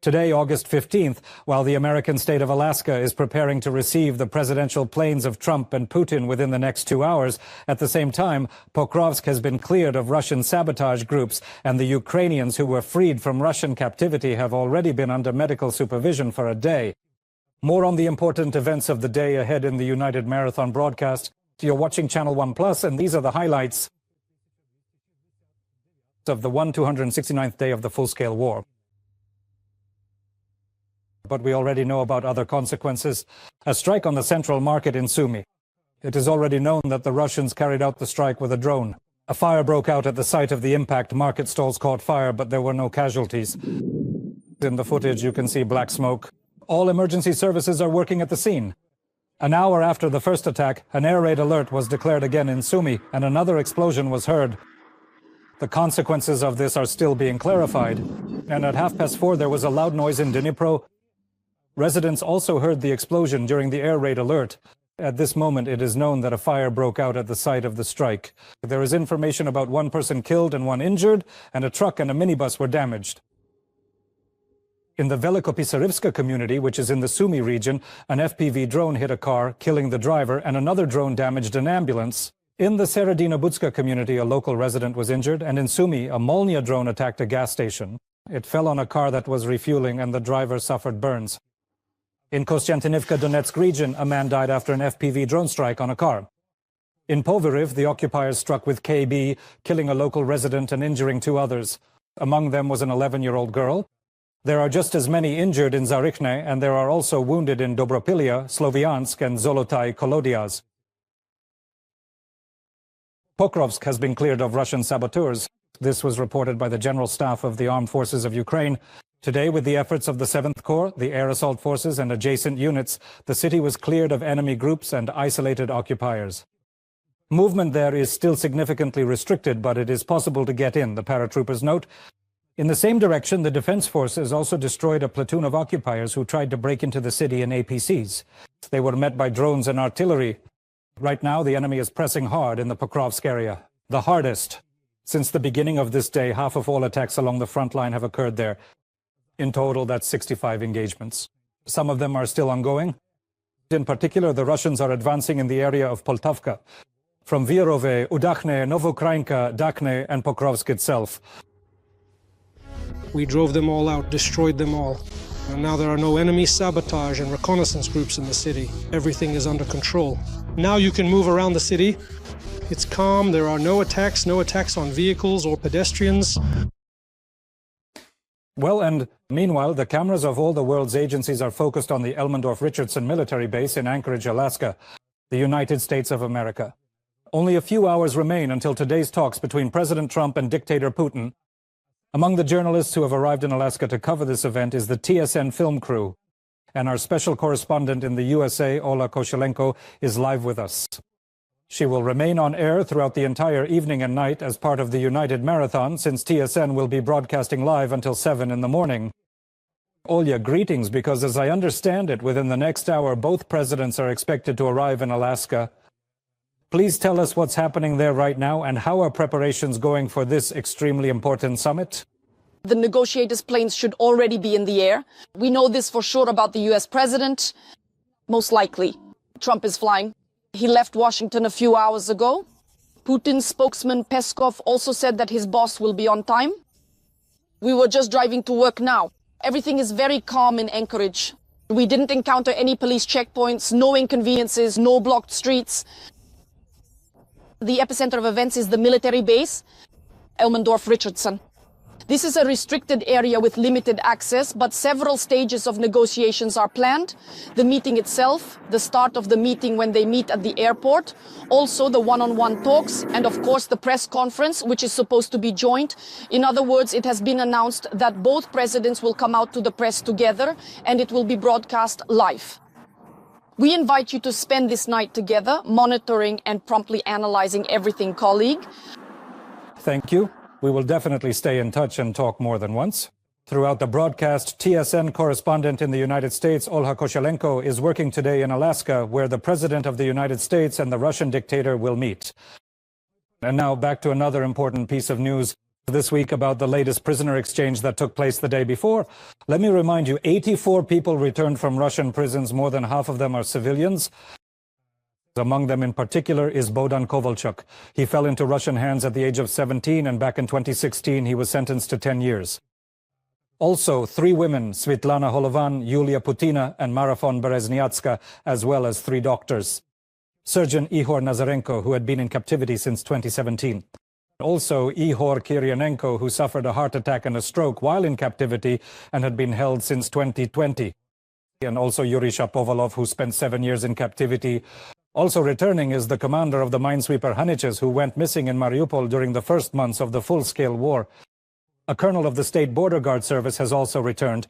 Today, August 15th, while the American state of Alaska is preparing to receive the presidential planes of Trump and Putin within the next 2 hours, at the same time, Pokrovsk has been cleared of Russian sabotage groups, and the Ukrainians who were freed from Russian captivity have already been under medical supervision for a day. More on the important events of the day ahead in the United Marathon broadcast. You're watching Channel 1 Plus, and these are the highlights of the 269th day of the full-scale war. But we already know about other consequences. A strike on the central market in Sumy. It is already known that the Russians carried out the strike with a drone. A fire broke out at the site of the impact. Market stalls caught fire, but there were no casualties. In the footage, you can see black smoke. All emergency services are working at the scene. An hour after the first attack, an air raid alert was declared again in Sumy, and another explosion was heard. The consequences of this are still being clarified. And at 4:30, there was a loud noise in Dnipro. Residents also heard the explosion during the air raid alert. At this moment, it is known that a fire broke out at the site of the strike. There is information about one person killed and one injured, and a truck and a minibus were damaged. In the Velikopisarivska community, which is in the Sumy region, an FPV drone hit a car, killing the driver, and another drone damaged an ambulance. In the Seredinobudska community, a local resident was injured, and in Sumy, a Molnia drone attacked a gas station. It fell on a car that was refueling, and the driver suffered burns. In Kostiantynivka Donetsk region, a man died after an FPV drone strike on a car. In Povyriv, the occupiers struck with KB, killing a local resident and injuring 2 others. Among them was an 11-year-old girl. There are just as many injured in Zarichne, and there are also wounded in Dobropilia, Sloviansk, and Zolotai Kolodiaz. Pokrovsk has been cleared of Russian saboteurs. This was reported by the General Staff of the Armed Forces of Ukraine. Today, with the efforts of the 7th Corps, the Air Assault Forces, and adjacent units, the city was cleared of enemy groups and isolated occupiers. Movement there is still significantly restricted, but it is possible to get in, the paratroopers note. In the same direction, the Defense Forces also destroyed a platoon of occupiers who tried to break into the city in APCs. They were met by drones and artillery. Right now, the enemy is pressing hard in the Pokrovsk area, the hardest. Since the beginning of this day, half of all attacks along the front line have occurred there. In total, that's 65 engagements. Some of them are still ongoing. In particular, the Russians are advancing in the area of Poltavka, from Virove, Udakhne, Novokrainka, Dakhne, and Pokrovsk itself. We drove them all out, destroyed them all. And now there are no enemy sabotage and reconnaissance groups in the city. Everything is under control. Now you can move around the city. It's calm, there are no attacks on vehicles or pedestrians. Well, and meanwhile, the cameras of all the world's agencies are focused on the Elmendorf-Richardson military base in Anchorage, Alaska, the United States of America. Only a few hours remain until today's talks between President Trump and dictator Putin. Among the journalists who have arrived in Alaska to cover this event is the TSN film crew. And our special correspondent in the USA, Ola Koshelenko, is live with us. She will remain on air throughout the entire evening and night as part of the United Marathon, since TSN will be broadcasting live until 7 in the morning. Olya, greetings, because as I understand it, within the next hour, both presidents are expected to arrive in Alaska. Please tell us what's happening there right now, and how are preparations going for this extremely important summit? The negotiators' planes should already be in the air. We know this for sure about the US president. Most likely, Trump is flying. He left Washington a few hours ago. Putin's spokesman Peskov also said that his boss will be on time. We were just driving to work now. Everything is very calm in Anchorage. We didn't encounter any police checkpoints, no inconveniences, no blocked streets. The epicenter of events is the military base, Elmendorf-Richardson. This is a restricted area with limited access, but several stages of negotiations are planned. The meeting itself, the start of the meeting when they meet at the airport, also the one-on-one talks, and of course the press conference, which is supposed to be joint. In other words, it has been announced that both presidents will come out to the press together, and it will be broadcast live. We invite you to spend this night together, monitoring and promptly analyzing everything, colleague. Thank you. We will definitely stay in touch and talk more than once. Throughout the broadcast, TSN correspondent in the United States, Olha Koshelenko, is working today in Alaska, where the President of the United States and the Russian dictator will meet. And now back to another important piece of news. This week about the latest prisoner exchange that took place the day before. Let me remind you, 84 people returned from Russian prisons. More than half of them are civilians. Among them in particular is Bohdan Kovalchuk. He fell into Russian hands at the age of 17, and back in 2016 he was sentenced to 10 years. Also, 3 women, Svitlana Holovan, Yulia Putina and Marafon Bereznyatska, as well as 3 doctors. Surgeon Ihor Nazarenko, who had been in captivity since 2017. Also, Ihor Kiryanenko, who suffered a heart attack and a stroke while in captivity and had been held since 2020. And also Yuri Shapovalov, who spent 7 years in captivity. Also returning is the commander of the minesweeper Haniches, who went missing in Mariupol during the first months of the full-scale war. A colonel of the State Border Guard Service has also returned.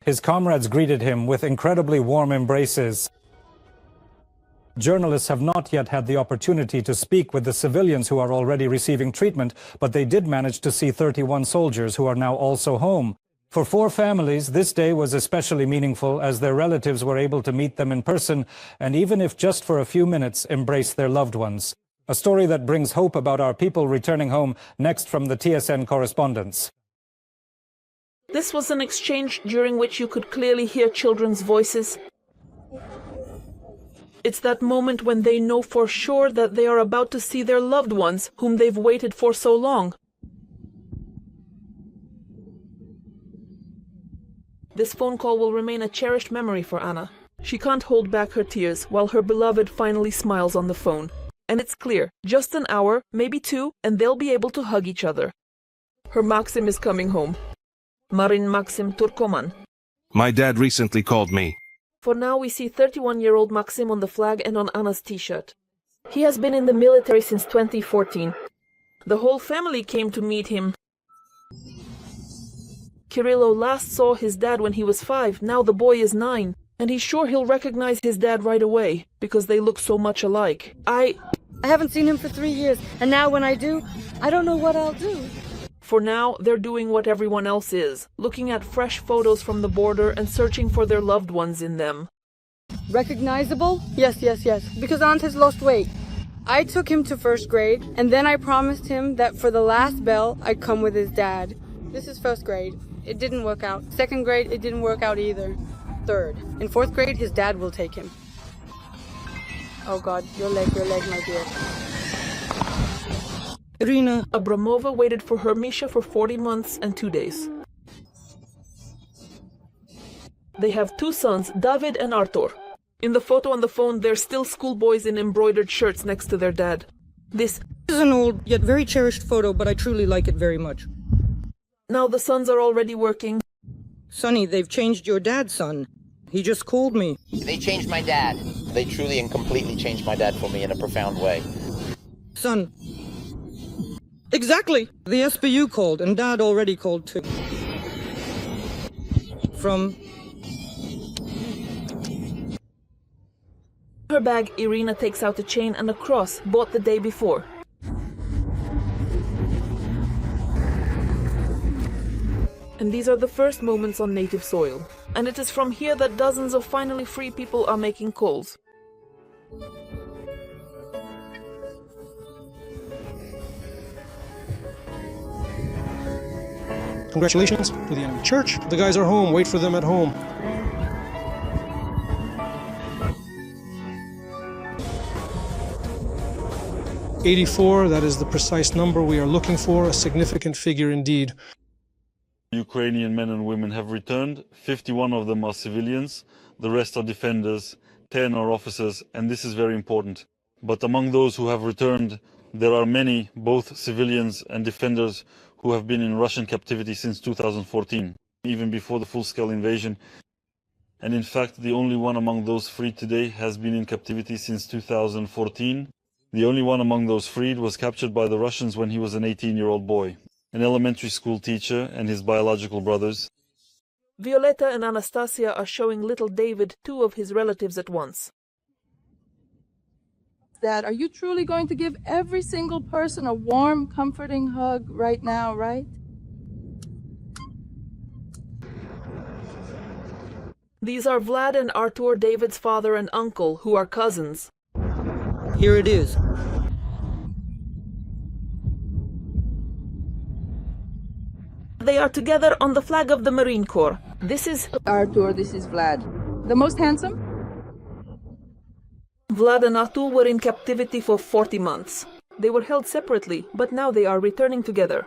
His comrades greeted him with incredibly warm embraces. Journalists have not yet had the opportunity to speak with the civilians who are already receiving treatment, but they did manage to see 31 soldiers who are now also home. For 4 families, this day was especially meaningful as their relatives were able to meet them in person and, even if just for a few minutes, embrace their loved ones. A story that brings hope about our people returning home, next from the TSN correspondents. This was an exchange during which you could clearly hear children's voices. It's that moment when they know for sure that they are about to see their loved ones, whom they've waited for so long. This phone call will remain a cherished memory for Anna. She can't hold back her tears while her beloved finally smiles on the phone. And it's clear, just an hour, maybe 2, and they'll be able to hug each other. Her Maxim is coming home. Marin Maxim Turkoman. My dad recently called me. For now, we see 31-year-old Maxim on the flag and on Anna's t-shirt. He has been in the military since 2014. The whole family came to meet him. Kirillo last saw his dad when he was 5, now the boy is 9. And he's sure he'll recognize his dad right away, because they look so much alike. I haven't seen him for 3 years, and now when I do, I don't know what I'll do. For now, they're doing what everyone else is, looking at fresh photos from the border and searching for their loved ones in them. Recognizable? Yes, because Aunt has lost weight. I took him to 1st grade, and then I promised him that for the last bell, I'd come with his dad. This is 1st grade. It didn't work out. 2nd grade, it didn't work out either. 3rd. In 4th grade, his dad will take him. Oh God, your leg, my dear. Irina Abramova waited for her Misha for 40 months and 2 days. They have 2 sons, David and Artur. In the photo on the phone, they're still schoolboys in embroidered shirts next to their dad. This is an old, yet very cherished photo, but I truly like it very much. Now the sons are already working. Sonny, they've changed your dad, son. He just called me. They changed my dad. They truly and completely changed my dad for me in a profound way. Son. Exactly. The SBU called, and Dad already called too. From her bag, Irina takes out a chain and a cross bought the day before. And these are the first moments on native soil. And it is from here that dozens of finally free people are making calls. Congratulations to the enemy church. The guys are home. Wait for them at home. '84, that is the precise number we are looking for, a significant figure indeed. Ukrainian men and women have returned. 51 of them are civilians. The rest are defenders. 10 are officers, and this is very important. But among those who have returned, there are many, both civilians and defenders, who have been in Russian captivity since 2014, even before the full-scale invasion. And in fact, the only one among those freed today has been in captivity since 2014. The only one among those freed was captured by the Russians when he was an 18-year-old boy, an elementary school teacher and his biological brothers. Violeta and Anastasia are showing little David 2 of his relatives at once. Dad, are you truly going to give every single person a warm, comforting hug right now, right? These are Vlad and Artur, David's father and uncle, who are cousins. Here it is. They are together on the flag of the Marine Corps. This is Artur, this is Vlad. The most handsome? Vlad and Artur were in captivity for 40 months. They were held separately, but now they are returning together.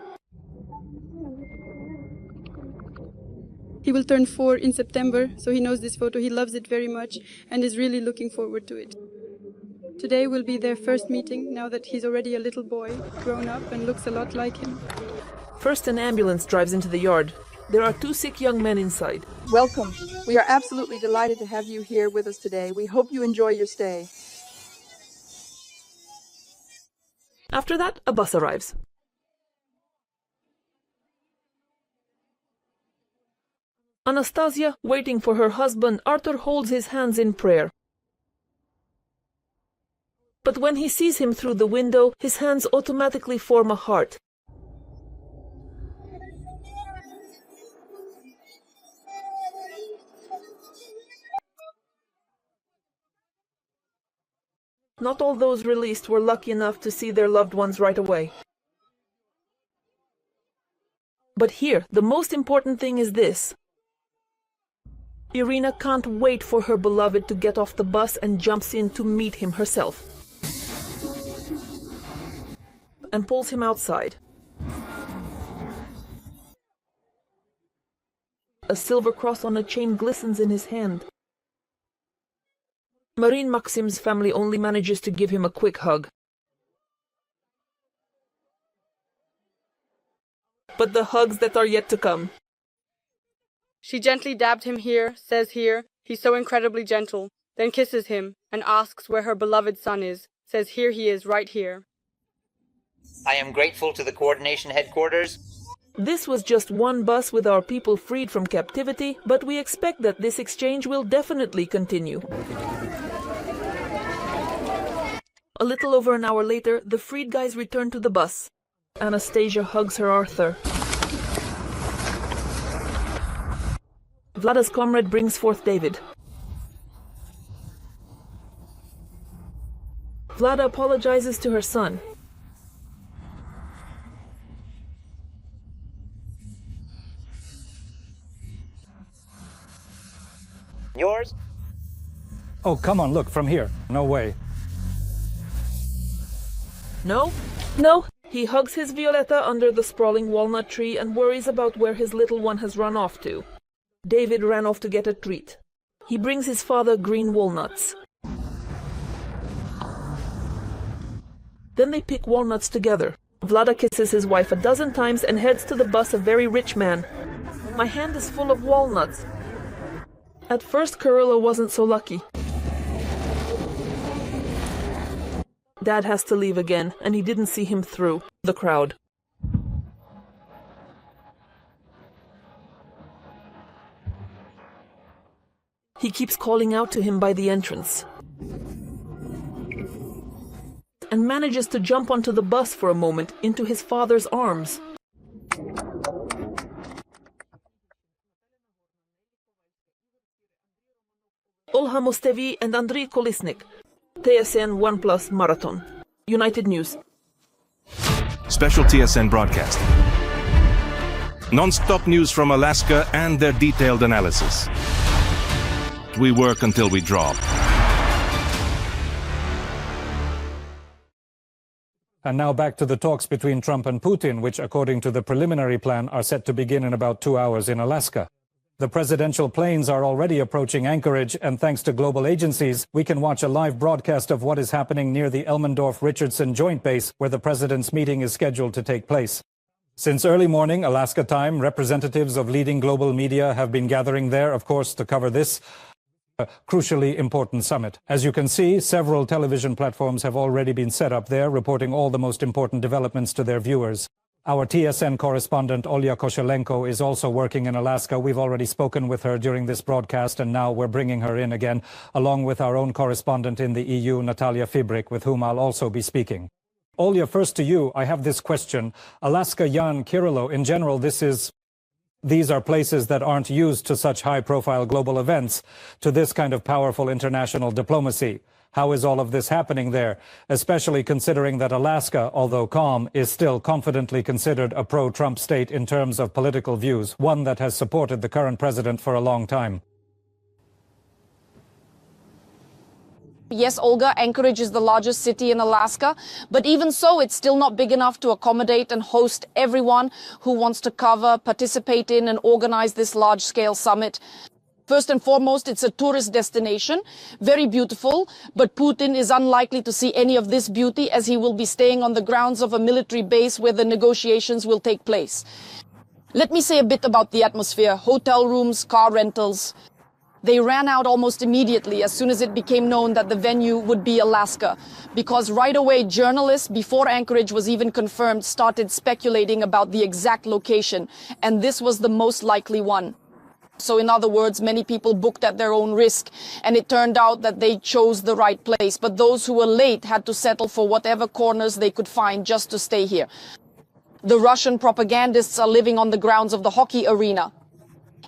He will turn 4 in September, so he knows this photo. He loves it very much and is really looking forward to it. Today will be their first meeting, now that he's already a little boy, grown up and looks a lot like him. First, an ambulance drives into the yard. There are 2 sick young men inside. Welcome. We are absolutely delighted to have you here with us today. We hope you enjoy your stay. After that, a bus arrives. Anastasia, waiting for her husband, Artur holds his hands in prayer. But when he sees him through the window, his hands automatically form a heart. Not all those released were lucky enough to see their loved ones right away. But here, the most important thing is this. Irina can't wait for her beloved to get off the bus and jumps in to meet him herself. And pulls him outside. A silver cross on a chain glistens in his hand. Marin Maxim's family only manages to give him a quick hug. But the hugs that are yet to come. She gently dabbed him here, says here, he's so incredibly gentle, then kisses him and asks where her beloved son is, says here he is, right here. I am grateful to the coordination headquarters. This was just one bus with our people freed from captivity, but we expect that this exchange will definitely continue. A little over an hour later, the freed guys return to the bus. Anastasia hugs her Arthur. Vlada's comrade brings forth David. Vlada apologizes to her son. Yours? Oh, come on, look, from here. No way. No? No. He hugs his Violetta under the sprawling walnut tree and worries about where his little one has run off to. David ran off to get a treat. He brings his father green walnuts. Then they pick walnuts together. Vlada kisses his wife a dozen times and heads to the bus, a very rich man. My hand is full of walnuts. At first, Kirilla wasn't so lucky. Dad has to leave again, and he didn't see him through the crowd. He keeps calling out to him by the entrance. And manages to jump onto the bus for a moment into his father's arms. Olha Mostevi and Andriy Kolisnik. TSN 1+ Marathon. United News. Special TSN broadcast. Non-stop news from Alaska and their detailed analysis. We work until we drop. And now back to the talks between Trump and Putin, which, according to the preliminary plan, are set to begin in about 2 hours in Alaska. The presidential planes are already approaching Anchorage, and thanks to global agencies, we can watch a live broadcast of what is happening near the Elmendorf-Richardson Joint Base, where the president's meeting is scheduled to take place. Since early morning, Alaska time, representatives of leading global media have been gathering there, of course, to cover this crucially important summit. As you can see, several television platforms have already been set up there, reporting all the most important developments to their viewers. Our TSN correspondent, Olya Koshelenko, is also working in Alaska. We've already spoken with her during this broadcast, and now we're bringing her in again, along with our own correspondent in the EU, Natalia Fibrik, with whom I'll also be speaking. Olya, first to you, I have this question. Alaska, Jan, Kirillo, in general, these are places that aren't used to such high-profile global events, to this kind of powerful international diplomacy. How is all of this happening there, especially considering that Alaska, although calm, is still confidently considered a pro-Trump state in terms of political views, one that has supported the current president for a long time? Yes, Olga, Anchorage is the largest city in Alaska, but even so, it's still not big enough to accommodate and host everyone who wants to cover, participate in, and organize this large-scale summit. First and foremost, it's a tourist destination, very beautiful, but Putin is unlikely to see any of this beauty as he will be staying on the grounds of a military base where the negotiations will take place. Let me say a bit about the atmosphere. Hotel rooms, car rentals. They ran out almost immediately as soon as it became known that the venue would be Alaska, because right away journalists, before Anchorage was even confirmed, started speculating about the exact location, and this was the most likely one. So in other words, many people booked at their own risk, and it turned out that they chose the right place. But those who were late had to settle for whatever corners they could find just to stay here. The Russian propagandists are living on the grounds of the hockey arena,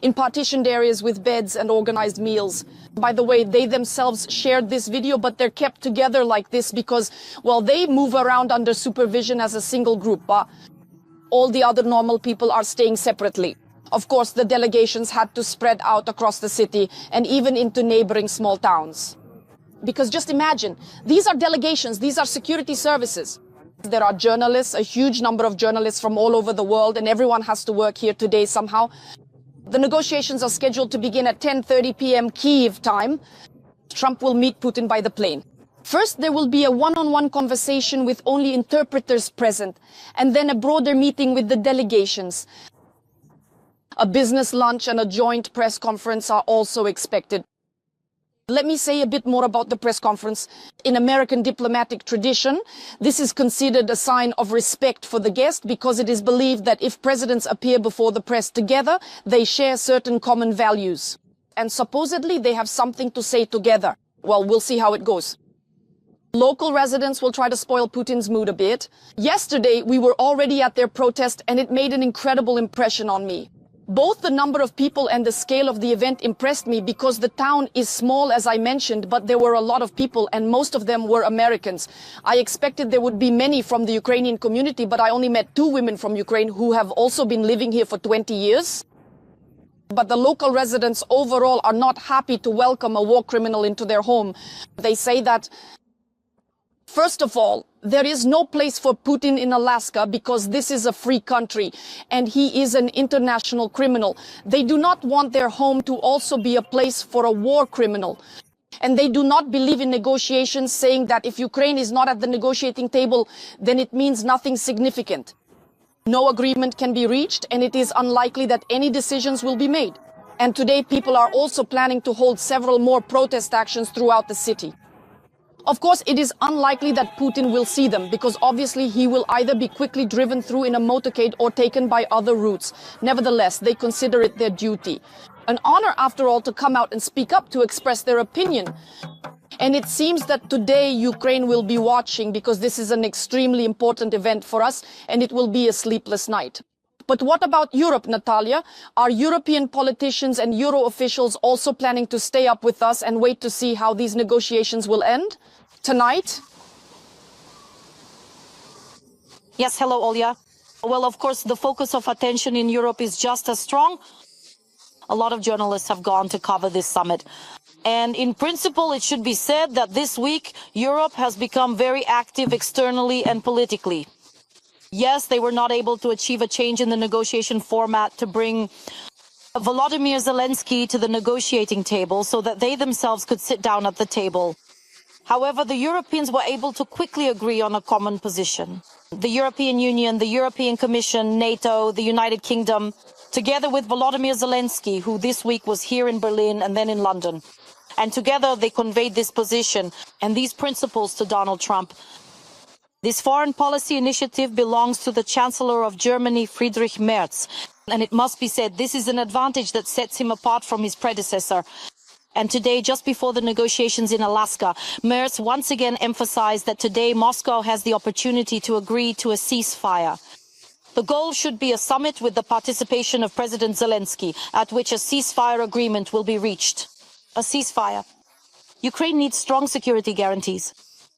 in partitioned areas with beds and organized meals. By the way, they themselves shared this video, but they're kept together like this because, well, they move around under supervision as a single group. All the other normal people are staying separately. Of course, the delegations had to spread out across the city and even into neighboring small towns. Because just imagine, these are delegations, these are security services. There are journalists, a huge number of journalists from all over the world, and everyone has to work here today somehow. The negotiations are scheduled to begin at 10:30 p.m. Kyiv time. Trump will meet Putin by the plane. First, there will be a one-on-one conversation with only interpreters present, and then a broader meeting with the delegations. A business lunch and a joint press conference are also expected. Let me say a bit more about the press conference. In American diplomatic tradition, this is considered a sign of respect for the guest because it is believed that if presidents appear before the press together, they share certain common values. And supposedly they have something to say together. Well, we'll see how it goes. Local residents will try to spoil Putin's mood a bit. Yesterday, we were already at their protest and it made an incredible impression on me. Both the number of people and the scale of the event impressed me because the town is small, as I mentioned, but there were a lot of people and most of them were Americans. I expected there would be many from the Ukrainian community, but I only met 2 women from Ukraine who have also been living here for 20 years. But the local residents overall are not happy to welcome a war criminal into their home. They say that, first of all, there is no place for Putin in Alaska because this is a free country and he is an international criminal. They do not want their home to also be a place for a war criminal. And they do not believe in negotiations, saying that if Ukraine is not at the negotiating table, then it means nothing significant. No agreement can be reached and it is unlikely that any decisions will be made. And today people are also planning to hold several more protest actions throughout the city. Of course, it is unlikely that Putin will see them because obviously he will either be quickly driven through in a motorcade or taken by other routes. Nevertheless, they consider it their duty. An honor, after all, to come out and speak up, to express their opinion. And it seems that today Ukraine will be watching because this is an extremely important event for us and it will be a sleepless night. But what about Europe, Natalia? Are European politicians and Euro officials also planning to stay up with us and wait to see how these negotiations will end? Tonight? Yes, hello, Olya. Well, of course, the focus of attention in Europe is just as strong. A lot of journalists have gone to cover this summit. And in principle, it should be said that this week, Europe has become very active externally and politically. Yes, they were not able to achieve a change in the negotiation format to bring Volodymyr Zelensky to the negotiating table so that they themselves could sit down at the table. However, the Europeans were able to quickly agree on a common position. The European Union, the European Commission, NATO, the United Kingdom, together with Volodymyr Zelensky, who this week was here in Berlin and then in London. And together they conveyed this position and these principles to Donald Trump. This foreign policy initiative belongs to the Chancellor of Germany, Friedrich Merz. And it must be said, this is an advantage that sets him apart from his predecessor. And today, just before the negotiations in Alaska, Merz once again emphasized that today Moscow has the opportunity to agree to a ceasefire. The goal should be a summit with the participation of President Zelensky, at which a ceasefire agreement will be reached. A ceasefire. Ukraine needs strong security guarantees.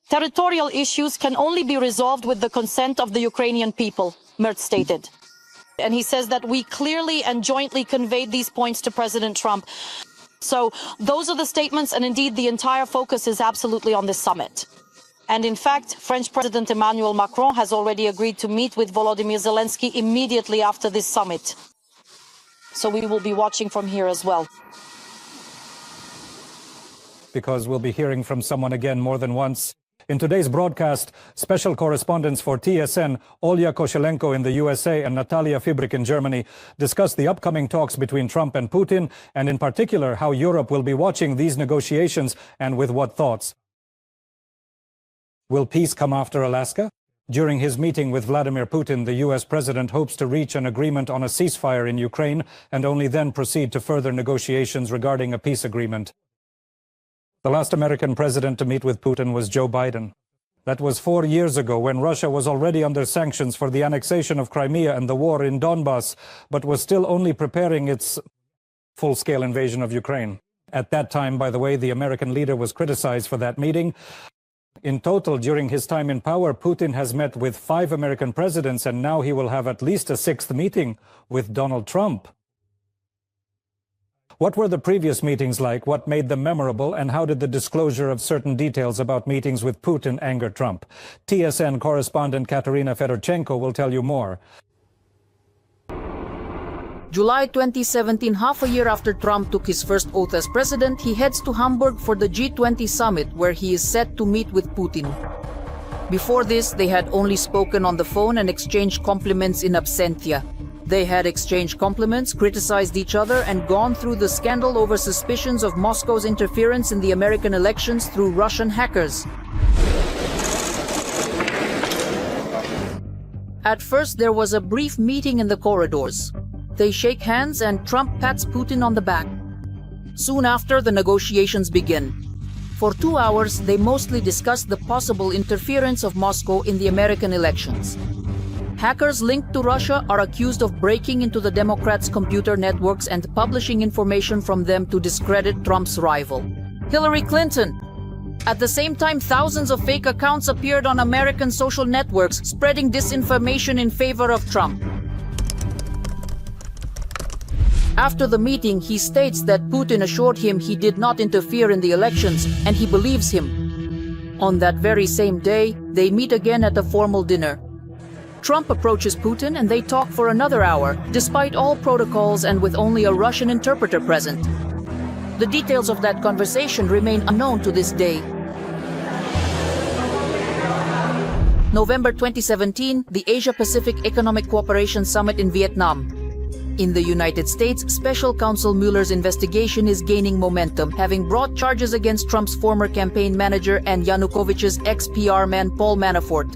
Territorial issues can only be resolved with the consent of the Ukrainian people, Merz stated. And he says that we clearly and jointly conveyed these points to President Trump. So those are the statements, and indeed the entire focus is absolutely on this summit. And in fact, French President Emmanuel Macron has already agreed to meet with Volodymyr Zelensky immediately after this summit. So we will be watching from here as well. Because we'll be hearing from someone again more than once. In today's broadcast, special correspondents for TSN, Olya Koshelenko in the USA and Natalia Fibrik in Germany, discuss the upcoming talks between Trump and Putin, and in particular how Europe will be watching these negotiations and with what thoughts. Will peace come after Alaska? During his meeting with Vladimir Putin, the US president hopes to reach an agreement on a ceasefire in Ukraine and only then proceed to further negotiations regarding a peace agreement. The last American president to meet with Putin was Joe Biden. That was 4 years ago, when Russia was already under sanctions for the annexation of Crimea and the war in Donbass, but was still only preparing its full-scale invasion of Ukraine. At that time, by the way, the American leader was criticized for that meeting. In total, during his time in power, Putin has met with 5 American presidents, and now he will have at least a 6th meeting with Donald Trump. What were the previous meetings like? What made them memorable? And how did the disclosure of certain details about meetings with Putin anger Trump? TSN correspondent Katerina Fedorchenko will tell you more. July 2017, half a year after Trump took his first oath as president, he heads to Hamburg for the G20 summit, where he is set to meet with Putin. Before this, they had only spoken on the phone and exchanged compliments in absentia. They had exchanged compliments, criticized each other, and gone through the scandal over suspicions of Moscow's interference in the American elections through Russian hackers. At first, there was a brief meeting in the corridors. They shake hands and Trump pats Putin on the back. Soon after, the negotiations begin. For 2 hours, they mostly discussed the possible interference of Moscow in the American elections. Hackers linked to Russia are accused of breaking into the Democrats' computer networks and publishing information from them to discredit Trump's rival, Hillary Clinton. At the same time, thousands of fake accounts appeared on American social networks, spreading disinformation in favor of Trump. After the meeting, he states that Putin assured him he did not interfere in the elections, and he believes him. On that very same day, they meet again at a formal dinner. Trump approaches Putin and they talk for another hour, despite all protocols and with only a Russian interpreter present. The details of that conversation remain unknown to this day. November 2017, the Asia-Pacific Economic Cooperation Summit in Vietnam. In the United States, Special Counsel Mueller's investigation is gaining momentum, having brought charges against Trump's former campaign manager and Yanukovych's ex-PR man Paul Manafort.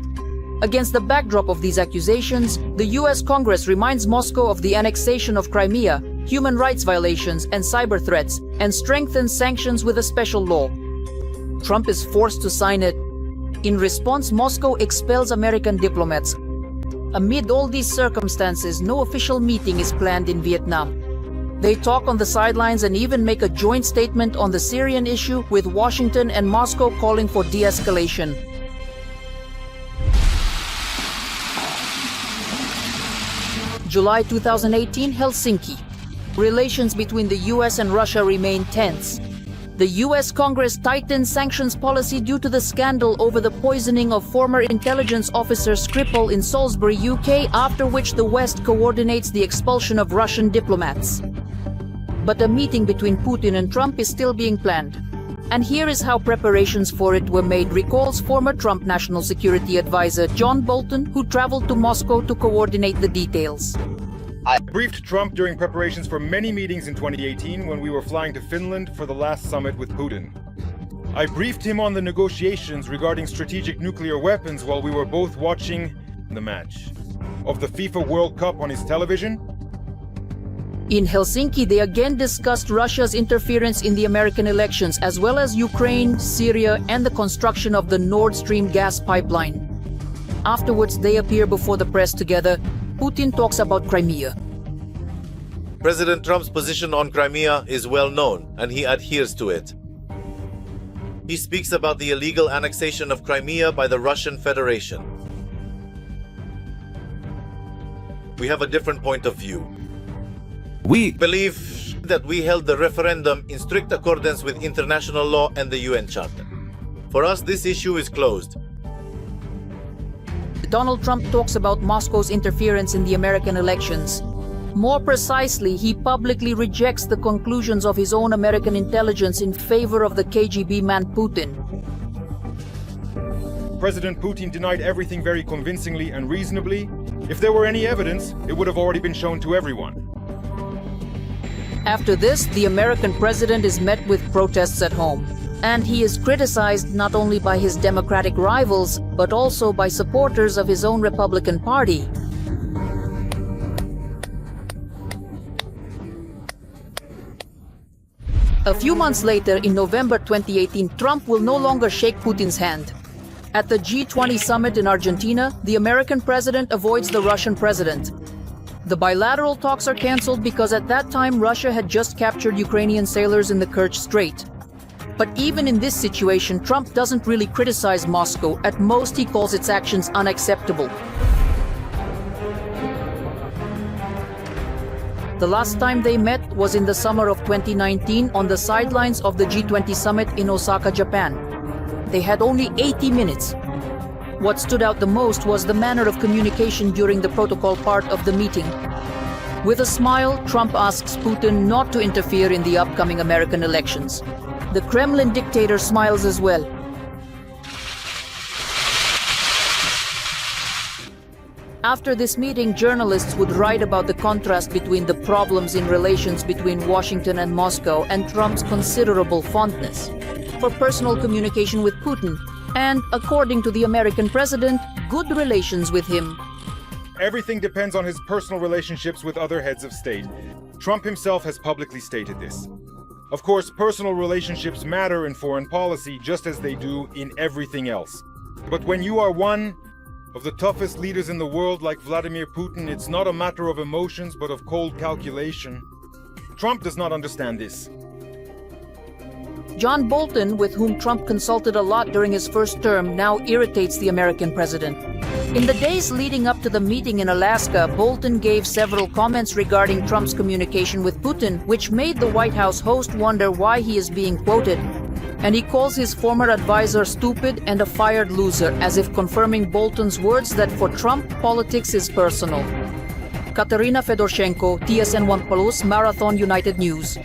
Against the backdrop of these accusations, the US Congress reminds Moscow of the annexation of Crimea, human rights violations, and cyber threats, and strengthens sanctions with a special law. Trump is forced to sign it. In response, Moscow expels American diplomats. Amid all these circumstances, no official meeting is planned in Vietnam. They talk on the sidelines and even make a joint statement on the Syrian issue, with Washington and Moscow calling for de-escalation. July 2018, Helsinki. Relations between the US and Russia remain tense. The US Congress tightened sanctions policy due to the scandal over the poisoning of former intelligence officer Skripal in Salisbury, UK, after which the West coordinates the expulsion of Russian diplomats. But a meeting between Putin and Trump is still being planned. And here is how preparations for it were made, recalls former Trump National Security Advisor John Bolton, who traveled to Moscow to coordinate the details. I briefed Trump during preparations for many meetings in 2018 when we were flying to Finland for the last summit with Putin. I briefed him on the negotiations regarding strategic nuclear weapons while we were both watching the match of the FIFA World Cup on his television. In Helsinki, they again discussed Russia's interference in the American elections, as well as Ukraine, Syria, and the construction of the Nord Stream gas pipeline. Afterwards, they appear before the press together. Putin talks about Crimea. President Trump's position on Crimea is well known, and he adheres to it. he speaks about the illegal annexation of Crimea by the Russian Federation. We have a different point of view. We believe that we held the referendum in strict accordance with international law and the UN Charter. For us, this issue is closed. Donald Trump talks about Moscow's interference in the American elections. More precisely, he publicly rejects the conclusions of his own American intelligence in favor of the KGB man Putin. President Putin denied everything very convincingly and reasonably. If there were any evidence, it would have already been shown to everyone. After this, the American president is met with protests at home. And he is criticized not only by his Democratic rivals, but also by supporters of his own Republican Party. A few months later, in November 2018, Trump will no longer shake Putin's hand. At the G20 summit in Argentina, the American president avoids the Russian president. The bilateral talks are cancelled because at that time Russia had just captured Ukrainian sailors in the Kerch Strait. But even in this situation, Trump doesn't really criticize Moscow. At most, he calls its actions unacceptable. The last time they met was in the summer of 2019 on the sidelines of the G20 summit in Osaka, Japan. They had only 80 minutes. What stood out the most was the manner of communication during the protocol part of the meeting. With a smile, Trump asks Putin not to interfere in the upcoming American elections. The Kremlin dictator smiles as well. After this meeting, journalists would write about the contrast between the problems in relations between Washington and Moscow and Trump's considerable fondness for personal communication with Putin and, according to the American president, good relations with him. Everything depends on his personal relationships with other heads of state. Trump himself has publicly stated this. Of course, personal relationships matter in foreign policy just as they do in everything else. But when you are one of the toughest leaders in the world like Vladimir Putin, it's not a matter of emotions but of cold calculation. Trump does not understand this. John Bolton, with whom Trump consulted a lot during his first term, now irritates the American president. In the days leading up to the meeting in Alaska, Bolton gave several comments regarding Trump's communication with Putin, which made the White House host wonder why he is being quoted. And he calls his former advisor stupid and a fired loser, as if confirming Bolton's words that for Trump, politics is personal. Katerina Fedorshenko, TSN 1 Plus, Marathon United News.